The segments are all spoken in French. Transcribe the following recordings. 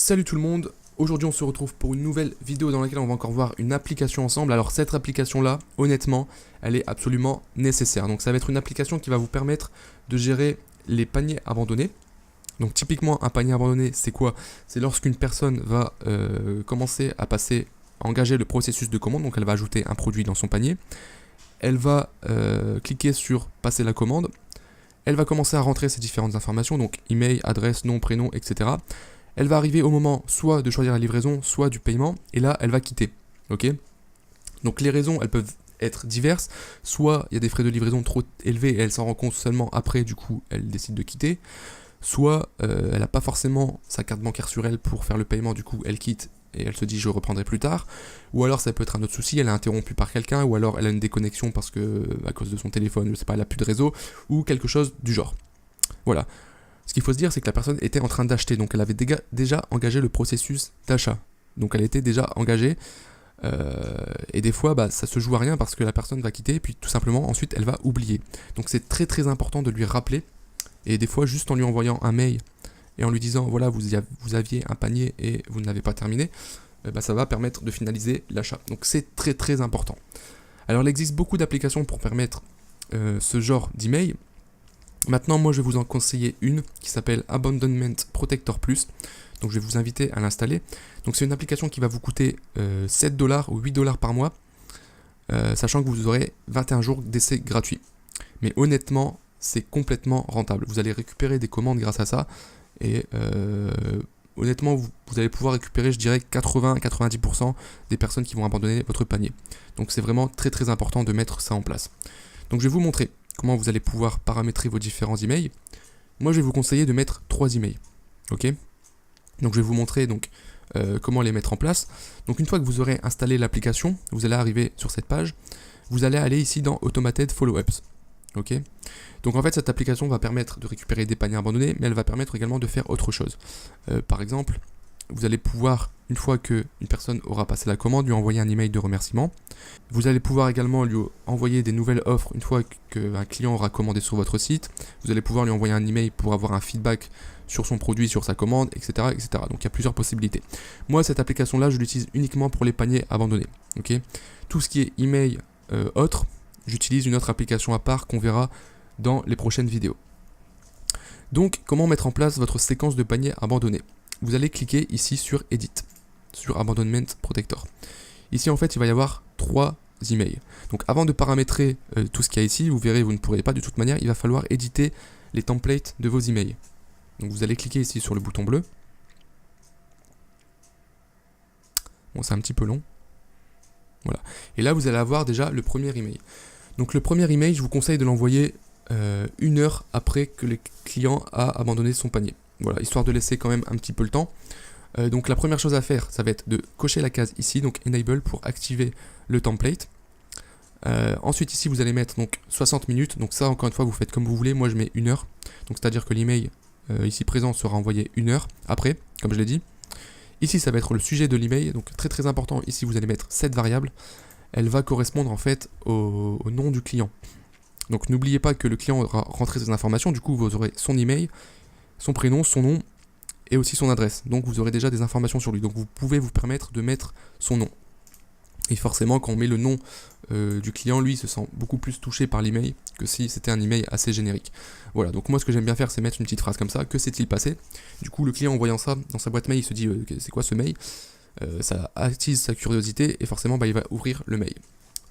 Salut tout le monde, aujourd'hui on se retrouve pour une nouvelle vidéo dans laquelle on va encore voir une application ensemble. Alors cette application là, honnêtement, elle est absolument nécessaire. Donc ça va être une application qui va vous permettre de gérer les paniers abandonnés. Donc typiquement un panier abandonné c'est quoi? C'est lorsqu'une personne va commencer à engager le processus de commande. Donc elle va ajouter un produit dans son panier. Elle va cliquer sur passer la commande. Elle va commencer à rentrer ses différentes informations, donc email, adresse, nom, prénom, etc. Elle va arriver au moment soit de choisir la livraison, soit du paiement, et là, elle va quitter. Ok. Donc les raisons, elles peuvent être diverses. Soit il y a des frais de livraison trop élevés et elle s'en rend compte seulement après, du coup, elle décide de quitter. Soit elle n'a pas forcément sa carte bancaire sur elle pour faire le paiement, du coup, elle quitte et elle se dit je reprendrai plus tard. Ou alors ça peut être un autre souci, elle est interrompue par quelqu'un, ou alors elle a une déconnexion parce que à cause de son téléphone, je sais pas, elle a plus de réseau, ou quelque chose du genre. Voilà. Ce qu'il faut se dire, c'est que la personne était en train d'acheter, donc elle avait déjà engagé le processus d'achat. Donc elle était déjà engagée, et des fois ça se joue à rien parce que la personne va quitter, et puis tout simplement ensuite elle va oublier. Donc c'est très très important de lui rappeler, et des fois juste en lui envoyant un mail et en lui disant voilà vous aviez un panier et vous ne l'avez pas terminé, ça va permettre de finaliser l'achat. Donc c'est très très important. Alors il existe beaucoup d'applications pour permettre ce genre d'email. Maintenant, moi, je vais vous en conseiller une qui s'appelle Abandonment Protector Plus. Donc, je vais vous inviter à l'installer. Donc, c'est une application qui va vous coûter 7 $ ou 8 $ par mois, sachant que vous aurez 21 jours d'essai gratuit. Mais honnêtement, c'est complètement rentable. Vous allez récupérer des commandes grâce à ça. Et honnêtement, vous allez pouvoir récupérer, je dirais, 80-90% des personnes qui vont abandonner votre panier. Donc, c'est vraiment très très important de mettre ça en place. Donc, je vais vous montrer comment vous allez pouvoir paramétrer vos différents emails. Moi, je vais vous conseiller de mettre 3 emails. Ok. Donc, je vais vous montrer comment les mettre en place. Donc, une fois que vous aurez installé l'application, vous allez arriver sur cette page. Vous allez aller ici dans Automated Follow-ups. Ok. Donc, en fait, cette application va permettre de récupérer des paniers abandonnés, mais elle va permettre également de faire autre chose. Par exemple, vous allez pouvoir, une fois qu'une personne aura passé la commande, lui envoyer un email de remerciement. Vous allez pouvoir également lui envoyer des nouvelles offres une fois qu'un client aura commandé sur votre site. Vous allez pouvoir lui envoyer un email pour avoir un feedback sur son produit, sur sa commande, etc. etc. Donc il y a plusieurs possibilités. Moi, cette application-là, je l'utilise uniquement pour les paniers abandonnés. Okay. Tout ce qui est email autre, j'utilise une autre application à part qu'on verra dans les prochaines vidéos. Donc, comment mettre en place votre séquence de paniers abandonnés? Vous allez cliquer ici sur Edit, sur Abandonment Protector. Ici, en fait, il va y avoir 3 emails. Donc, avant de paramétrer tout ce qu'il y a ici, vous verrez, vous ne pourrez pas de toute manière, il va falloir éditer les templates de vos emails. Donc, vous allez cliquer ici sur le bouton bleu. Bon, c'est un petit peu long. Voilà. Et là, vous allez avoir déjà le premier email. Donc, le premier email, je vous conseille de l'envoyer 1 heure après que le client a abandonné son panier. Voilà, histoire de laisser quand même un petit peu le temps. Donc la première chose à faire, ça va être de cocher la case ici, donc Enable pour activer le template. Ensuite ici vous allez mettre donc 60 minutes, donc ça encore une fois vous faites comme vous voulez, moi je mets 1 heure. Donc c'est-à-dire que l'email ici présent sera envoyé 1 heure après, comme je l'ai dit. Ici ça va être le sujet de l'email, donc très très important, ici vous allez mettre cette variable. Elle va correspondre en fait au nom du client. Donc n'oubliez pas que le client aura rentré ses informations, du coup vous aurez son email, son prénom, son nom et aussi son adresse. Donc vous aurez déjà des informations sur lui. Donc vous pouvez vous permettre de mettre son nom. Et forcément quand on met le nom du client, lui il se sent beaucoup plus touché par l'email que si c'était un email assez générique. Voilà, donc moi ce que j'aime bien faire c'est mettre une petite phrase comme ça, que s'est-il passé? Du coup le client en voyant ça dans sa boîte mail il se dit c'est quoi ce mail? Ça attise sa curiosité et forcément il va ouvrir le mail.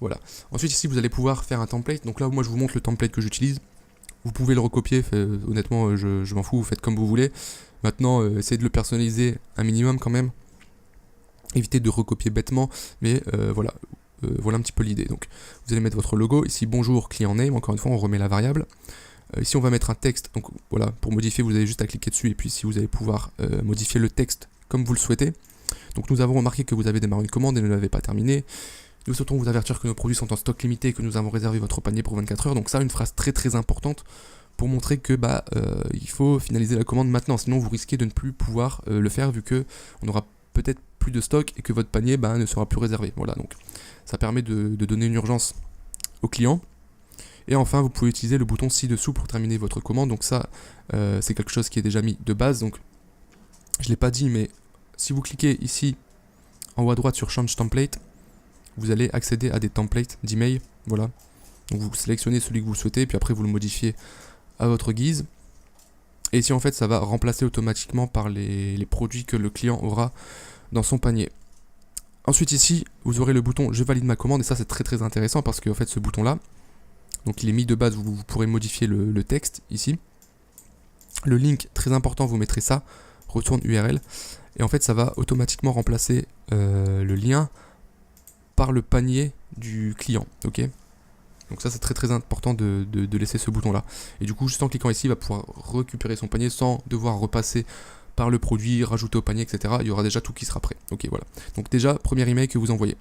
Voilà. Ensuite ici vous allez pouvoir faire un template. Donc là moi je vous montre le template que j'utilise. Vous pouvez le recopier, honnêtement je m'en fous, vous faites comme vous voulez. Maintenant essayez de le personnaliser un minimum quand même. Évitez de recopier bêtement, mais voilà un petit peu l'idée. Donc vous allez mettre votre logo, ici bonjour client name, encore une fois on remet la variable. Ici on va mettre un texte, donc voilà, pour modifier vous avez juste à cliquer dessus et puis ici vous allez pouvoir modifier le texte comme vous le souhaitez. Donc nous avons remarqué que vous avez démarré une commande et ne l'avez pas terminée. Nous souhaitons vous avertir que nos produits sont en stock limité et que nous avons réservé votre panier pour 24 heures. Donc ça, une phrase très très importante pour montrer que il faut finaliser la commande maintenant. Sinon, vous risquez de ne plus pouvoir le faire vu que on aura peut-être plus de stock et que votre panier ne sera plus réservé. Voilà, donc ça permet de donner une urgence au client. Et enfin, vous pouvez utiliser le bouton ci-dessous pour terminer votre commande. Donc ça, c'est quelque chose qui est déjà mis de base. Donc je ne l'ai pas dit, mais si vous cliquez ici en haut à droite sur Change Template, vous allez accéder à des templates d'email. Voilà. Donc vous sélectionnez celui que vous souhaitez, puis après vous le modifiez à votre guise. Et ici en fait ça va remplacer automatiquement par les produits que le client aura dans son panier. Ensuite ici vous aurez le bouton je valide ma commande, et ça c'est très intéressant parce que en fait ce bouton là, donc il est mis de base, vous pourrez modifier le texte ici. Le link, très important, vous mettrez ça, retourne URL, et en fait ça va automatiquement remplacer le lien par le panier du client, ok. Donc ça c'est très important de laisser ce bouton là. Et du coup juste en cliquant ici, il va pouvoir récupérer son panier sans devoir repasser par le produit, rajouter au panier, etc. Il y aura déjà tout qui sera prêt. Ok, voilà. Donc déjà, premier email que vous envoyez.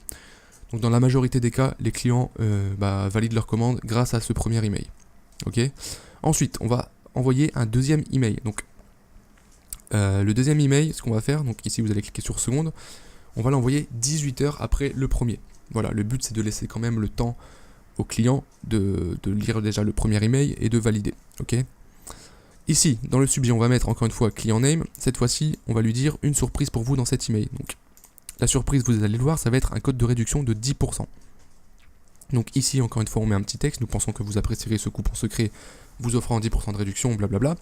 Donc dans la majorité des cas, les clients valident leur commande grâce à ce premier email. Ok. Ensuite, on va envoyer un deuxième email. Donc le deuxième email, ce qu'on va faire, donc ici vous allez cliquer sur seconde, on va l'envoyer 18 heures après le premier. Voilà, le but c'est de laisser quand même le temps au client de lire déjà le premier email et de valider. Ok. Ici, dans le sujet, on va mettre encore une fois client name. Cette fois-ci, on va lui dire une surprise pour vous dans cet email. Donc, la surprise, vous allez le voir, ça va être un code de réduction de 10%. Donc ici, encore une fois, on met un petit texte. Nous pensons que vous apprécierez ce coupon secret vous offrant 10% de réduction, blablabla.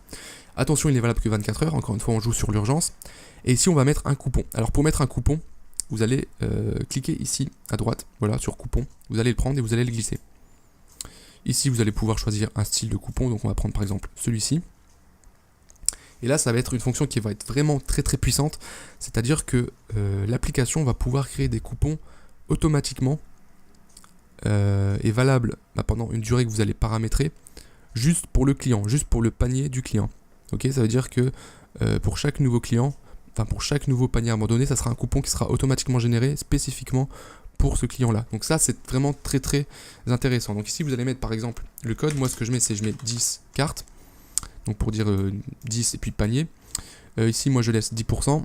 Attention, il n'est valable que 24 heures. Encore une fois, on joue sur l'urgence. Et ici, on va mettre un coupon. Alors, pour mettre un coupon, vous allez cliquer ici, à droite, voilà, sur coupon. Vous allez le prendre et vous allez le glisser. Ici, vous allez pouvoir choisir un style de coupon. Donc, on va prendre par exemple celui-ci. Et là, ça va être une fonction qui va être vraiment très puissante. C'est-à-dire que l'application va pouvoir créer des coupons automatiquement et valables pendant une durée que vous allez paramétrer, juste pour le client, juste pour le panier du client. Ok, ça veut dire que pour chaque nouveau client, enfin pour chaque nouveau panier abandonné, ça sera un coupon qui sera automatiquement généré spécifiquement pour ce client-là. Donc ça, c'est vraiment très intéressant. Donc ici, vous allez mettre par exemple le code. Moi, ce que je mets, c'est je mets 10 cartes. Donc pour dire 10 et puis panier. Ici, moi, je laisse 10%.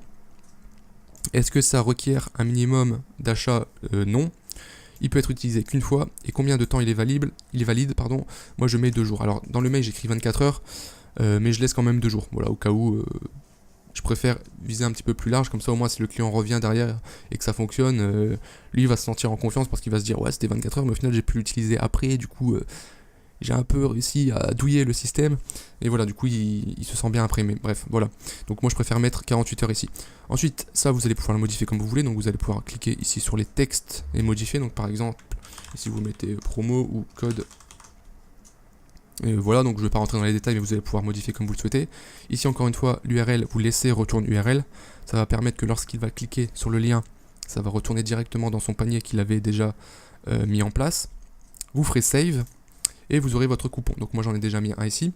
Est-ce que ça requiert un minimum d'achat? Non. Il peut être utilisé qu'une fois. Et combien de temps il est valide? Moi, je mets 2 jours. Alors, dans le mail, j'écris 24 heures. Mais je laisse quand même 2 jours. Voilà, au cas où je préfère viser un petit peu plus large. Comme ça, au moins, si le client revient derrière et que ça fonctionne, lui, il va se sentir en confiance parce qu'il va se dire, ouais, c'était 24 heures, mais au final, j'ai pu l'utiliser après. Du coup, j'ai un peu réussi à douiller le système. Et voilà, du coup, il se sent bien après. Mais bref, voilà. Donc, moi, je préfère mettre 48 heures ici. Ensuite, ça, vous allez pouvoir le modifier comme vous voulez. Donc, vous allez pouvoir cliquer ici sur les textes et modifier. Donc, par exemple, ici, vous mettez promo ou code. Et voilà, donc je ne vais pas rentrer dans les détails, mais vous allez pouvoir modifier comme vous le souhaitez. Ici, encore une fois, l'URL, vous laissez retourne URL. Ça va permettre que lorsqu'il va cliquer sur le lien, ça va retourner directement dans son panier qu'il avait déjà mis en place. Vous ferez save et vous aurez votre coupon. Donc moi, j'en ai déjà mis un ici.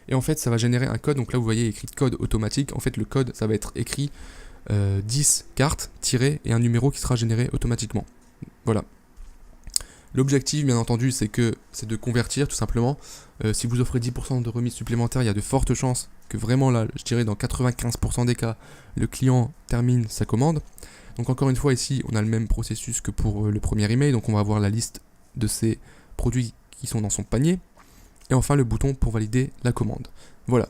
Et en fait, ça va générer un code. Donc là, vous voyez écrit code automatique. En fait, le code, ça va être écrit 10 cartes, tiré, et un numéro qui sera généré automatiquement. Voilà. L'objectif, bien entendu, c'est de convertir, tout simplement. Si vous offrez 10% de remise supplémentaire, il y a de fortes chances que vraiment, là, je dirais dans 95% des cas, le client termine sa commande. Donc encore une fois, ici, on a le même processus que pour le premier email. Donc on va avoir la liste de ces produits qui sont dans son panier. Et enfin, le bouton pour valider la commande. Voilà.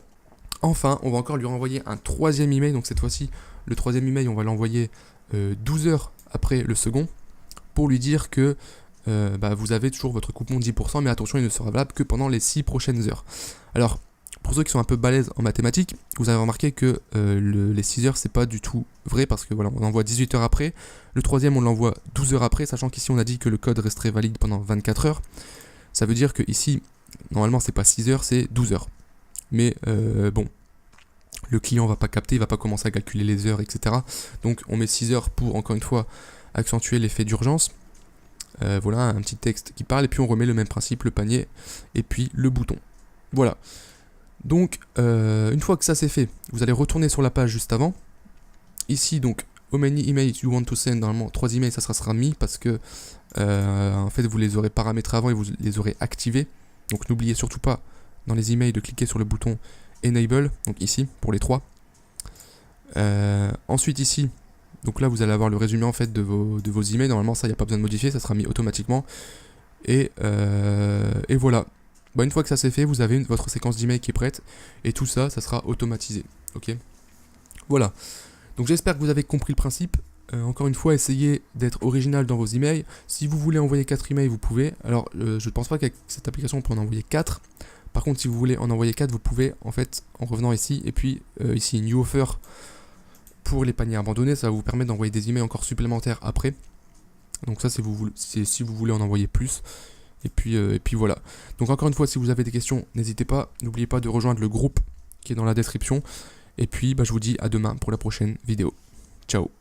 Enfin, on va encore lui renvoyer un troisième email. Donc cette fois-ci, le troisième email, on va l'envoyer 12 heures après le second pour lui dire que vous avez toujours votre coupon 10%, mais attention, il ne sera valable que pendant les 6 prochaines heures. Alors, pour ceux qui sont un peu balèzes en mathématiques, vous avez remarqué que les 6 heures, c'est pas du tout vrai, parce que voilà, on envoie 18 heures après. Le troisième, on l'envoie 12 heures après, sachant qu'ici, on a dit que le code resterait valide pendant 24 heures. Ça veut dire que ici, normalement, c'est pas 6 heures, c'est 12 heures. Mais bon, le client va pas capter, il va pas commencer à calculer les heures, etc. Donc, on met 6 heures pour, encore une fois, accentuer l'effet d'urgence. Voilà, un petit texte qui parle, et puis on remet le même principe, le panier, et puis le bouton. Voilà. Donc, une fois que ça c'est fait, vous allez retourner sur la page juste avant. Ici, donc, how many emails you want to send, normalement, 3 emails, ça sera mis, parce que, en fait, vous les aurez paramétrés avant et vous les aurez activés. Donc, n'oubliez surtout pas, dans les emails, de cliquer sur le bouton Enable, donc ici, pour les 3. Ensuite, ici, donc là, vous allez avoir le résumé en fait de vos emails. Normalement, ça, il n'y a pas besoin de modifier, ça sera mis automatiquement. Et voilà. Une fois que ça c'est fait, vous avez votre séquence d'emails qui est prête. Et tout ça, ça sera automatisé. Ok. Voilà. Donc j'espère que vous avez compris le principe. Encore une fois, essayez d'être original dans vos emails. Si vous voulez envoyer 4 emails, vous pouvez. Alors, je ne pense pas qu'avec cette application, on peut en envoyer 4. Par contre, si vous voulez en envoyer 4, vous pouvez, en fait, en revenant ici, et puis ici, New Offer pour les paniers abandonnés, ça va vous permettre d'envoyer des emails encore supplémentaires après. Donc ça, c'est si vous voulez en envoyer plus. Et puis voilà. Donc encore une fois, si vous avez des questions, n'hésitez pas. N'oubliez pas de rejoindre le groupe qui est dans la description. Et puis, je vous dis à demain pour la prochaine vidéo. Ciao.